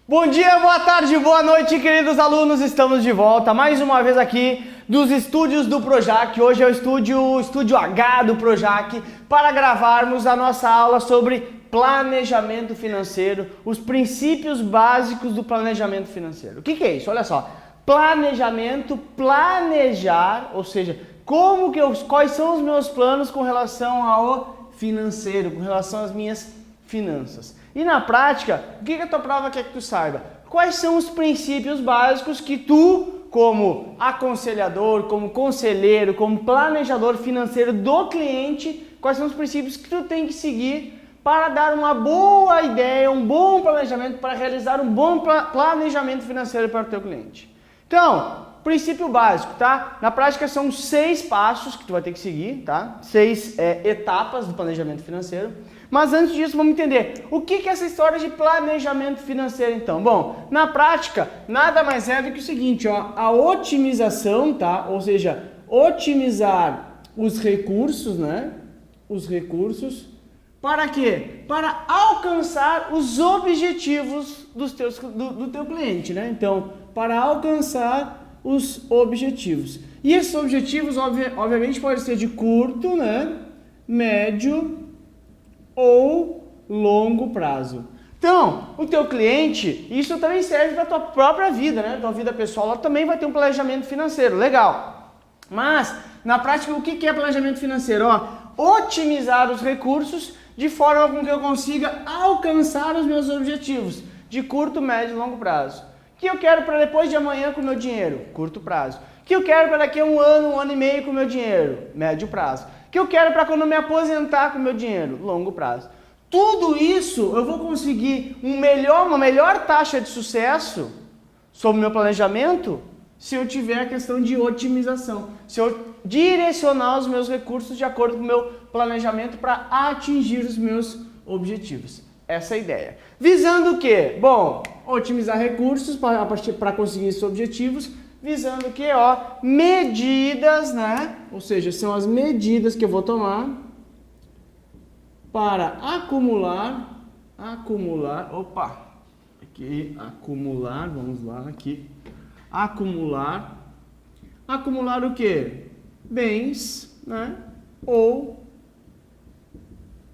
Bom dia, boa tarde, boa noite, queridos alunos. Estamos de volta mais uma vez aqui dos estúdios do Projac. Hoje é o estúdio H do Projac para gravarmos a nossa aula sobre planejamento financeiro, os princípios básicos do planejamento financeiro. O que é isso? Olha só, planejamento, planejar, ou seja, quais são os meus planos com relação ao financeiro, com relação às minhas finanças. E na prática, o que a tua prova quer que tu saiba? Quais são os princípios básicos que tu, como aconselhador, como conselheiro, como planejador financeiro do cliente, quais são os princípios que tu tem que seguir para dar uma boa ideia, um bom planejamento, para realizar um bom planejamento financeiro para o teu cliente. Então, princípio básico, tá? Na prática são 6 passos que tu vai ter que seguir, tá? 6 etapas do planejamento financeiro. Mas antes disso, vamos entender o que é essa história de planejamento financeiro, então. Bom, na prática, nada mais é do que o seguinte, ó, a otimização, tá? Ou seja, otimizar os recursos, né? Os recursos, para quê? Para alcançar os objetivos do teu cliente, né? Então, para alcançar os objetivos. E esses objetivos, obviamente, podem ser de curto, né? Médio ou longo prazo. Então, o teu cliente, isso também serve para a tua própria vida, né? Tua vida pessoal, ela também vai ter um planejamento financeiro, legal. Mas, na prática, o que é planejamento financeiro? Ó, otimizar os recursos de forma com que eu consiga alcançar os meus objetivos de curto, médio e longo prazo. O que eu quero para depois de amanhã com o meu dinheiro? Curto prazo. O que eu quero para daqui a um ano e meio com o meu dinheiro? Médio prazo. O que eu quero para quando eu me aposentar com o meu dinheiro? Longo prazo. Tudo isso eu vou conseguir uma melhor taxa de sucesso sobre o meu planejamento se eu tiver a questão de otimização. Se eu direcionar os meus recursos de acordo com o meu planejamento para atingir os meus objetivos. Essa é a ideia. Visando o quê? Bom, otimizar recursos para conseguir esses objetivos. Visando o que? Ó, medidas, né? Ou seja, são as medidas que eu vou tomar para acumular, vamos lá, aqui, acumular o que? Bens, né? Ou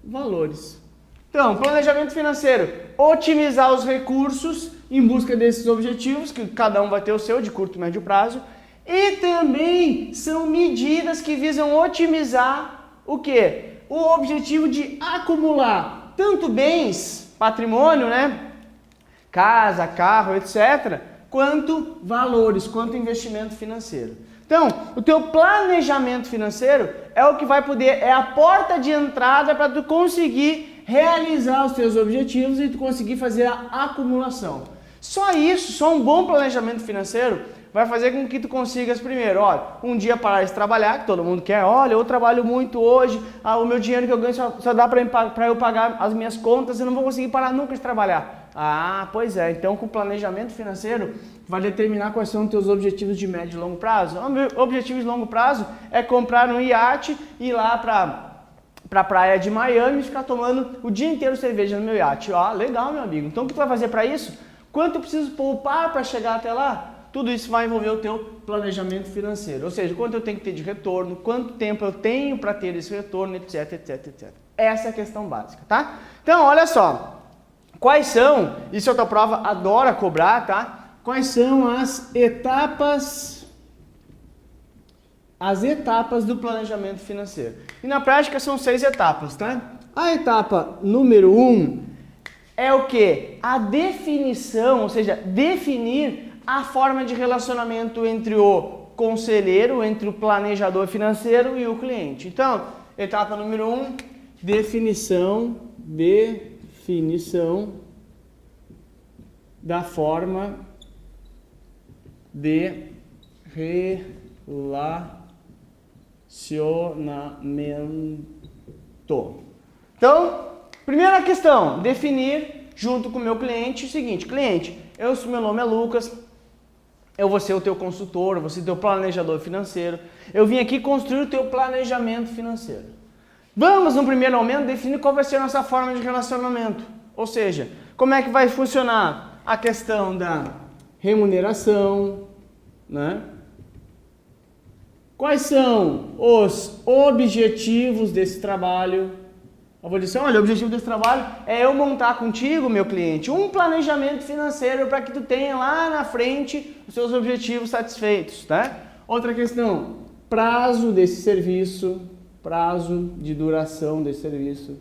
valores. Então, planejamento financeiro, otimizar os recursos em busca desses objetivos, que cada um vai ter o seu, de curto e médio prazo, e também são medidas que visam otimizar o quê? O objetivo de acumular tanto bens, patrimônio, né? Casa, carro, etc., quanto valores, quanto investimento financeiro. Então, o teu planejamento financeiro é o que vai poder, é a porta de entrada para tu conseguir realizar os teus objetivos e tu conseguir fazer a acumulação. Só isso, só um bom planejamento financeiro vai fazer com que tu consigas primeiro, olha, um dia parar de trabalhar, que todo mundo quer, olha, eu trabalho muito hoje, o meu dinheiro que eu ganho só dá para eu pagar as minhas contas, eu não vou conseguir parar nunca de trabalhar. Ah, pois é, então com o planejamento financeiro vai determinar quais são os teus objetivos de médio e longo prazo. O meu objetivo de longo prazo é comprar um iate e ir lá para a praia de Miami e ficar tomando o dia inteiro cerveja no meu iate. Ah, legal, meu amigo. Então o que tu vai fazer para isso? Quanto eu preciso poupar para chegar até lá? Tudo isso vai envolver o teu planejamento financeiro. Ou seja, quanto eu tenho que ter de retorno, quanto tempo eu tenho para ter esse retorno, etc, etc, etc. Essa é a questão básica, tá? Então, olha só. Quais são, isso a tua prova adora cobrar, tá? Quais são as etapas do planejamento financeiro? E na prática são 6 etapas, tá? A etapa número 1 é o quê? A definição, ou seja, definir a forma de relacionamento entre o conselheiro, entre o planejador financeiro e o cliente. Então, etapa número 1, definição da forma de relacionamento. Então, primeira questão, definir junto com o meu cliente o seguinte, cliente, meu nome é Lucas, eu vou ser o teu consultor, eu vou ser o teu planejador financeiro, eu vim aqui construir o teu planejamento financeiro. Vamos, no primeiro momento, definir qual vai ser a nossa forma de relacionamento, ou seja, como é que vai funcionar? a questão da remuneração, né? Quais são os objetivos desse trabalho? Eu vou dizer, olha, o objetivo desse trabalho é eu montar contigo, meu cliente, um planejamento financeiro para que tu tenha lá na frente os seus objetivos satisfeitos, tá? Outra questão, prazo desse serviço, prazo de duração desse serviço.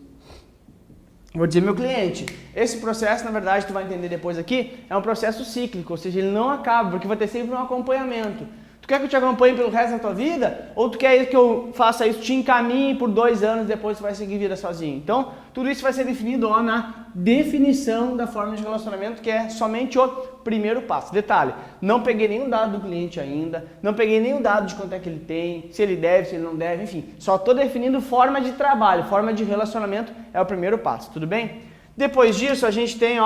Vou dizer, meu cliente, esse processo, na verdade, tu vai entender depois aqui, é um processo cíclico, ou seja, ele não acaba, porque vai ter sempre um acompanhamento. Tu quer que eu te acompanhe pelo resto da tua vida? Ou tu quer que eu faça isso, te encaminhe por 2 anos, depois tu vai seguir vida sozinho? Então, tudo isso vai ser definido na definição da forma de relacionamento, que é somente o primeiro passo. Detalhe, não peguei nenhum dado do cliente ainda, não peguei nenhum dado de quanto é que ele tem, se ele deve, se ele não deve, enfim. Só estou definindo forma de trabalho, forma de relacionamento é o primeiro passo, tudo bem? Depois disso, a gente tem,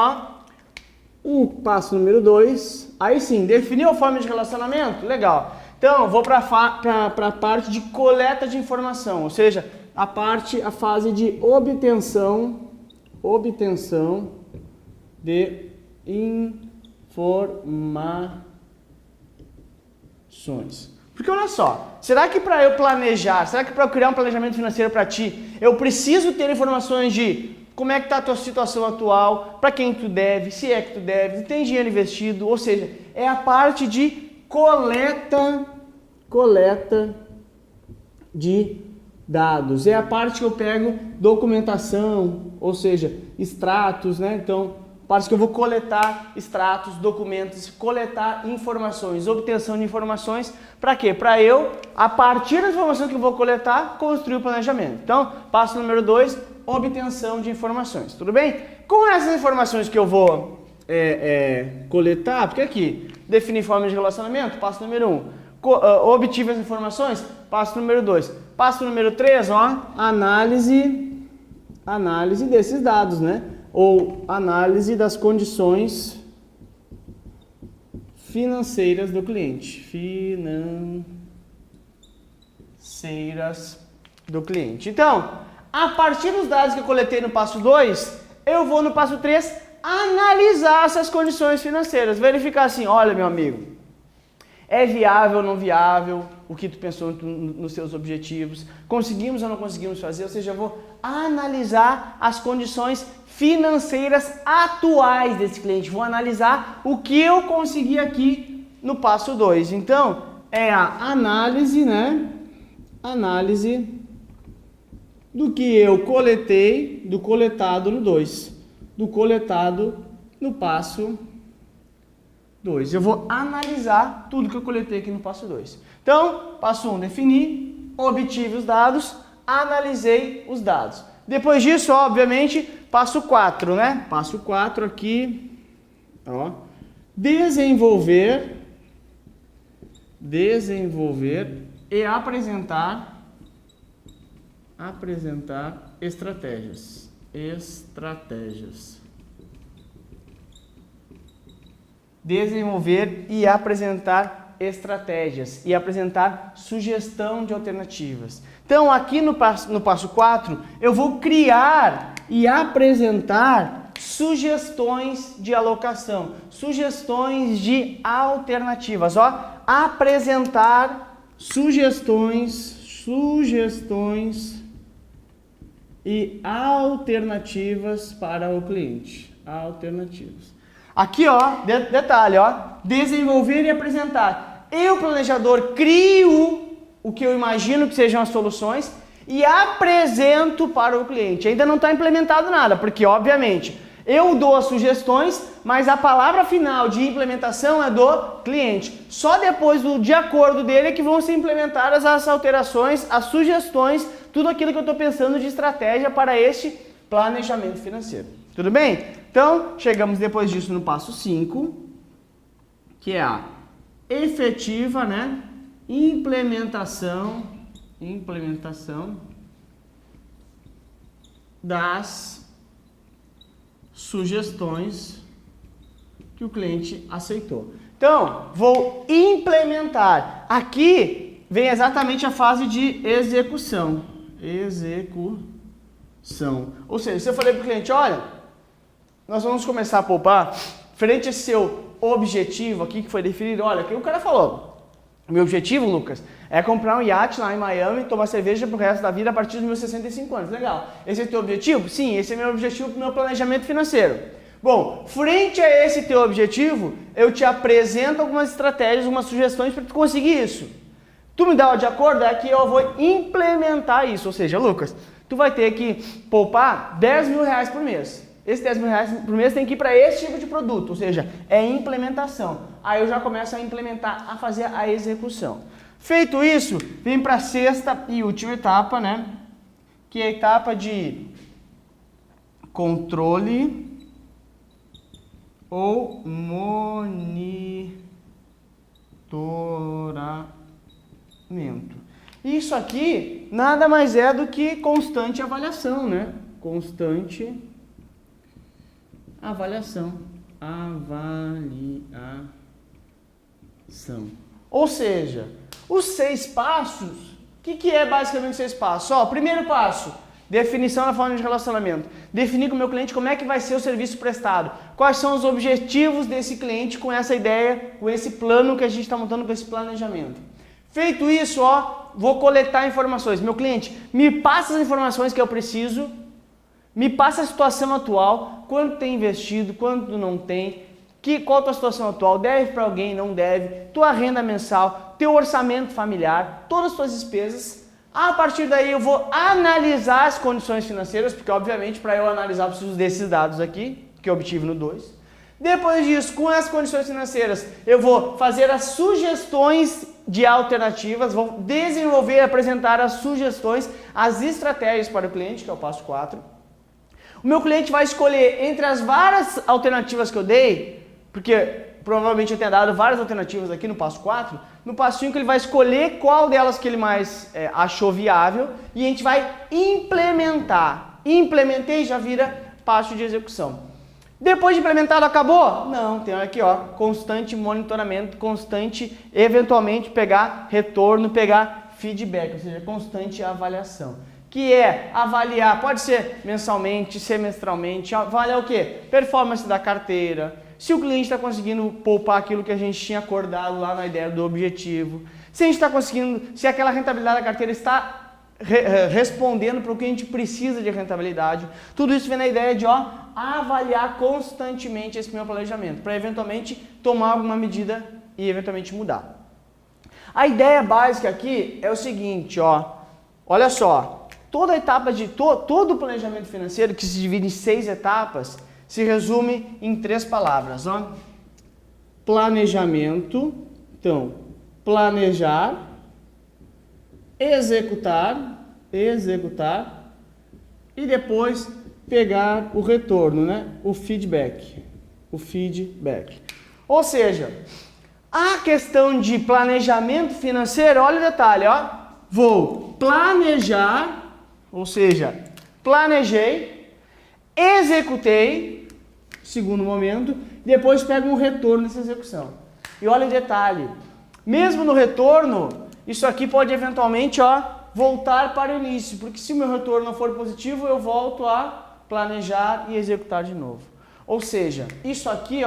o passo número 2, aí sim, definiu a forma de relacionamento? Legal. Então, vou para a parte de coleta de informação, ou seja, a fase de obtenção de informações. Porque olha só, será que para eu planejar, será que para eu criar um planejamento financeiro para ti, eu preciso ter informações de como é que está a tua situação atual, para quem tu deve, se é que tu deve, se tem dinheiro investido, ou seja, é a parte de coleta de dados. É a parte que eu pego documentação, ou seja, extratos, né? Então, parte que eu vou coletar extratos, documentos, coletar informações, obtenção de informações, para quê? Para eu, a partir da informação que eu vou coletar, construir o planejamento. Então, passo número 2, obtenção de informações, tudo bem? Com essas informações que eu vou coletar, porque aqui, definir forma de relacionamento, passo número 1. Obtive as informações, passo número 2. Passo número 3, análise desses dados, né? Ou análise das condições financeiras do cliente. Financeiras do cliente. Então, a partir dos dados que eu coletei no passo 2, eu vou no passo 3 analisar essas condições financeiras, verificar assim, olha meu amigo, é viável ou não viável o que tu pensou nos seus objetivos, conseguimos ou não conseguimos fazer, ou seja, eu vou analisar as condições financeiras atuais desse cliente, vou analisar o que eu consegui aqui no passo 2. Então, é a análise, né? Análise do que eu coletei, do coletado no 2, do coletado no passo 2. Eu vou analisar tudo que eu coletei aqui no passo 2. Então, passo 1, defini, obtive os dados, analisei os dados. Depois disso, obviamente, passo 4, né? Passo 4 aqui, desenvolver e apresentar estratégias. Desenvolver e apresentar estratégias e apresentar sugestão de alternativas. Então, aqui no passo 4, eu vou criar e apresentar sugestões de alocação, sugestões de alternativas. Apresentar sugestões e alternativas para o cliente. Alternativas. Aqui, detalhe, desenvolver e apresentar. Eu, planejador, crio o que eu imagino que sejam as soluções e apresento para o cliente. Ainda não está implementado nada, porque, obviamente, eu dou as sugestões, mas a palavra final de implementação é do cliente. Só depois de acordo dele é que vão ser implementadas as alterações, as sugestões, tudo aquilo que eu estou pensando de estratégia para este planejamento financeiro. Tudo bem? Então, chegamos depois disso no passo 5, que é a efetiva, né? Implementação das sugestões que o cliente aceitou. Então, vou implementar. Aqui vem exatamente a fase de execução. Ou seja, se eu falei para o cliente, olha, nós vamos começar a poupar frente a esse seu objetivo aqui que foi definido, olha, o que o cara falou, meu objetivo, Lucas, é comprar um iate lá em Miami, tomar cerveja pro resto da vida a partir dos meus 65 anos. Legal. Esse é o teu objetivo? Sim, esse é meu objetivo pro meu planejamento financeiro. Bom, frente a esse teu objetivo, eu te apresento algumas estratégias, algumas sugestões para tu conseguir isso. Tu me dá o de acordo, é que eu vou implementar isso. Ou seja, Lucas, tu vai ter que poupar 10 mil reais por mês. Esse 10 mil reais por mês tem que ir para esse tipo de produto, ou seja, é implementação. Aí eu já começo a implementar, a fazer a execução. Feito isso, vem para a sexta e última etapa, né? Que é a etapa de controle ou monitoramento. Isso aqui nada mais é do que constante avaliação, né? Constante avaliação. Ou seja, os 6 passos, o que é basicamente 6 passos? Ó, primeiro passo, definição da forma de relacionamento. Definir com o meu cliente como é que vai ser o serviço prestado. Quais são os objetivos desse cliente com essa ideia, com esse plano que a gente está montando, com esse planejamento. Feito isso, ó, vou coletar informações. Meu cliente, me passa as informações que eu preciso, me passa a situação atual, quanto tem investido, quanto não tem, qual a tua situação atual, deve para alguém, não deve, tua renda mensal, teu orçamento familiar, todas as tuas despesas. A partir daí eu vou analisar as condições financeiras, porque obviamente para eu analisar eu preciso desses dados aqui, que eu obtive no 2. Depois disso, com as condições financeiras, eu vou fazer as sugestões de alternativas, vou desenvolver e apresentar as sugestões, as estratégias para o cliente, que é o passo 4. O meu cliente vai escolher entre as várias alternativas que eu dei, porque provavelmente eu tenha dado várias alternativas aqui no passo 4, no passo 5 ele vai escolher qual delas que ele mais achou viável e a gente vai implementar. Implementei, já vira passo de execução. Depois de implementado, acabou? Não, tem aqui, ó, constante monitoramento, constante, eventualmente pegar retorno, pegar feedback, ou seja, constante avaliação. Que é avaliar, pode ser mensalmente, semestralmente, avaliar o quê? Performance da carteira, se o cliente está conseguindo poupar aquilo que a gente tinha acordado lá na ideia do objetivo, se a gente está conseguindo, se aquela rentabilidade da carteira está respondendo para o que a gente precisa de rentabilidade. Tudo isso vem na ideia de avaliar constantemente esse meu planejamento, para eventualmente tomar alguma medida e eventualmente mudar. A ideia básica aqui é o seguinte, olha só, toda a etapa de todo o planejamento financeiro, que se divide em 6 etapas, se resume em 3 palavras, planejamento, então, planejar, executar e depois pegar o retorno, né? O feedback. Ou seja, a questão de planejamento financeiro, olha o detalhe, vou planejar, ou seja, planejei, executei, segundo momento, depois pego um retorno nessa execução. E olha o detalhe, mesmo no retorno, isso aqui pode eventualmente voltar para o início, porque se o meu retorno não for positivo, eu volto a planejar e executar de novo. Ou seja, isso aqui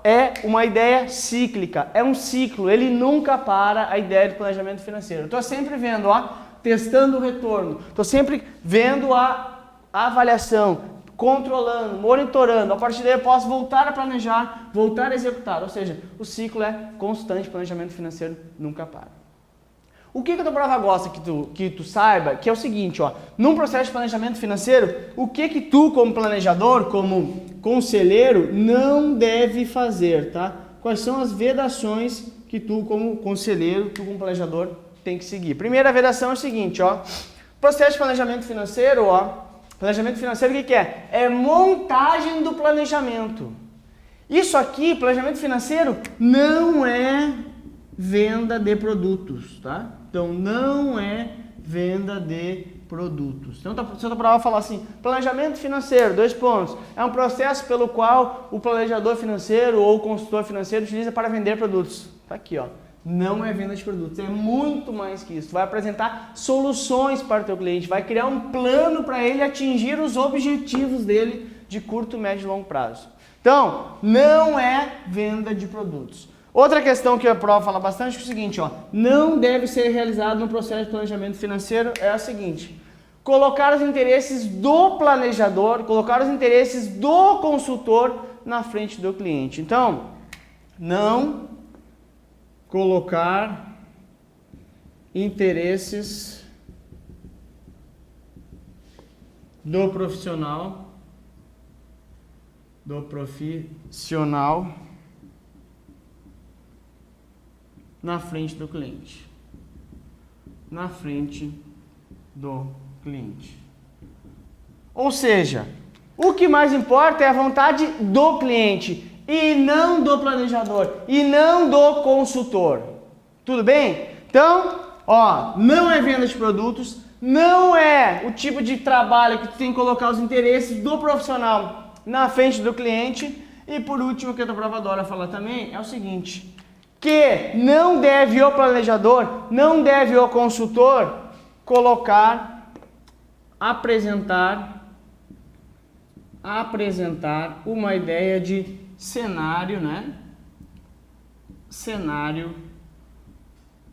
é uma ideia cíclica, é um ciclo, ele nunca para a ideia de planejamento financeiro. Eu estou sempre vendo, testando o retorno, estou sempre vendo a avaliação, controlando, monitorando, a partir daí eu posso voltar a planejar, voltar a executar, ou seja, o ciclo é constante, planejamento financeiro nunca para. O que a tua prova gosta que tu saiba, que é o seguinte, num processo de planejamento financeiro, o que tu como planejador, como conselheiro, não deve fazer, tá? Quais são as vedações que tu como conselheiro, tu como planejador, tem que seguir. Primeira vedação é o seguinte, processo de planejamento financeiro, planejamento financeiro o que é? É montagem do planejamento. Isso aqui, planejamento financeiro, não é venda de produtos, tá? Então, não é venda de produtos. Então, se eu tô para falar assim, planejamento financeiro, 2 pontos, é um processo pelo qual o planejador financeiro ou o consultor financeiro utiliza para vender produtos. Tá aqui, não é venda de produtos, é muito mais que isso. Tu vai apresentar soluções para o teu cliente, vai criar um plano para ele atingir os objetivos dele de curto, médio e longo prazo. Então, não é venda de produtos. Outra questão que a prova fala bastante é o seguinte, ó, não deve ser realizado no processo de planejamento financeiro, é a seguinte: colocar os interesses do planejador, colocar os interesses do consultor na frente do cliente. Então, não colocar interesses do profissional na frente do cliente. Na frente do cliente. Ou seja, o que mais importa é a vontade do cliente e não do planejador e não do consultor. Tudo bem? Então, ó, não é venda de produtos, não é o tipo de trabalho que tu tem que colocar os interesses do profissional na frente do cliente. E por último, o que a tua prova adora falar também é o seguinte, que não deve o planejador, não deve o consultor apresentar uma ideia de cenário, né? Cenário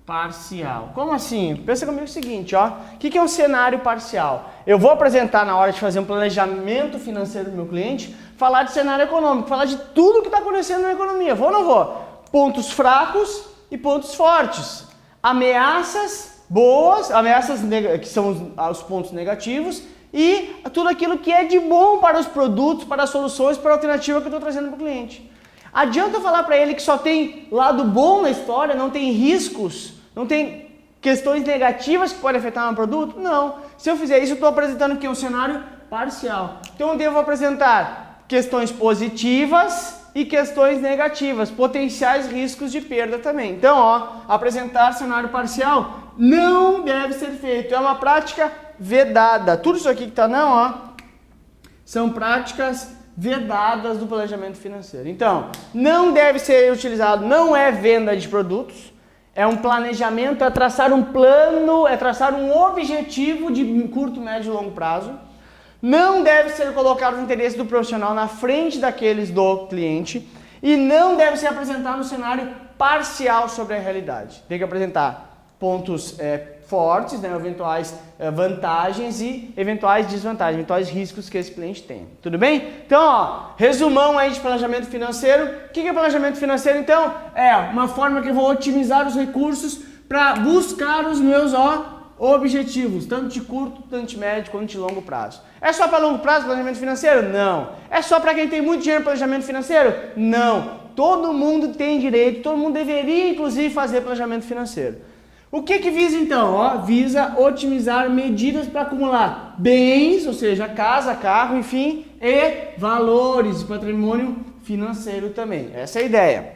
parcial. Como assim? Pensa comigo o seguinte, ó. O que é um cenário parcial? Eu vou apresentar na hora de fazer um planejamento financeiro do meu cliente, falar de cenário econômico, falar de tudo que está acontecendo na economia. Vou ou não vou? Pontos fracos e pontos fortes. Ameaças boas, ameaças que são os pontos negativos e tudo aquilo que é de bom para os produtos, para as soluções, para a alternativa que eu estou trazendo para o cliente. Adianta eu falar para ele que só tem lado bom na história, não tem riscos, não tem questões negativas que podem afetar meu produto? Não. Se eu fizer isso, eu estou apresentando aqui um cenário parcial. Então eu devo apresentar questões positivas e questões negativas, potenciais riscos de perda também. Então, ó, apresentar cenário parcial não deve ser feito. É uma prática vedada. Tudo isso aqui que está não, ó, são práticas vedadas do planejamento financeiro. Então, não deve ser utilizado, não é venda de produtos, é um planejamento, é traçar um plano, é traçar um objetivo de curto, médio e longo prazo. Não deve ser colocado o interesse do profissional na frente daqueles do cliente e não deve ser apresentado no cenário parcial sobre a realidade. Tem que apresentar pontos fortes, né, eventuais vantagens e eventuais desvantagens, eventuais riscos que esse cliente tem. Tudo bem? Então, ó, resumão aí de planejamento financeiro. O que é planejamento financeiro, então? É uma forma que eu vou otimizar os recursos para buscar os meus objetivos, tanto de curto, tanto de médio, quanto de longo prazo. É só para longo prazo planejamento financeiro? Não. É só para quem tem muito dinheiro no planejamento financeiro? Não. Todo mundo tem direito, todo mundo deveria, inclusive, fazer planejamento financeiro. O que visa então? Ó, visa otimizar medidas para acumular bens, ou seja, casa, carro, enfim, e valores de patrimônio financeiro também. Essa é a ideia.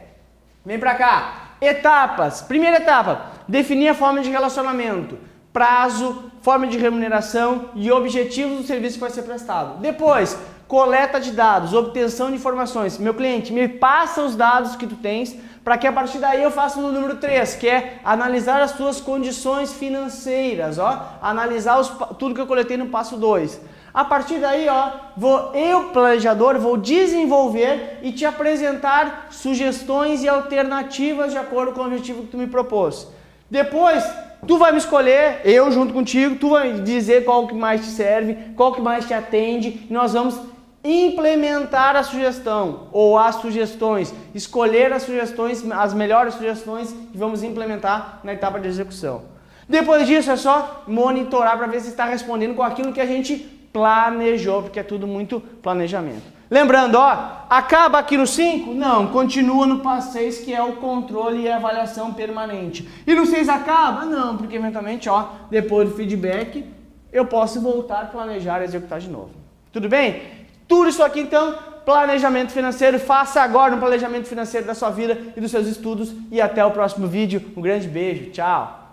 Vem para cá. Etapas. Primeira etapa, definir a forma de relacionamento, prazo, forma de remuneração e objetivos do serviço que vai ser prestado. Depois, coleta de dados, obtenção de informações. Meu cliente, me passa os dados que tu tens, para que a partir daí eu faça o número 3, que é analisar as suas condições financeiras, ó, analisar tudo que eu coletei no passo 2. A partir daí, ó, eu, planejador, vou desenvolver e te apresentar sugestões e alternativas de acordo com o objetivo que tu me propôs. Depois, tu vai me escolher, eu junto contigo, tu vai dizer qual que mais te serve, qual que mais te atende, e nós vamos implementar a sugestão ou as sugestões, escolher as sugestões, as melhores sugestões que vamos implementar na etapa de execução. Depois disso é só monitorar para ver se está respondendo com aquilo que a gente planejou, porque é tudo muito planejamento. Lembrando, ó, acaba aqui no 5? Não, continua no passo 6, que é o controle e avaliação permanente. E no 6 acaba? Não, porque eventualmente, ó, depois do feedback, eu posso voltar, planejar e executar de novo. Tudo bem? Tudo isso aqui, então, planejamento financeiro. Faça agora um planejamento financeiro da sua vida e dos seus estudos. E até o próximo vídeo. Um grande beijo. Tchau.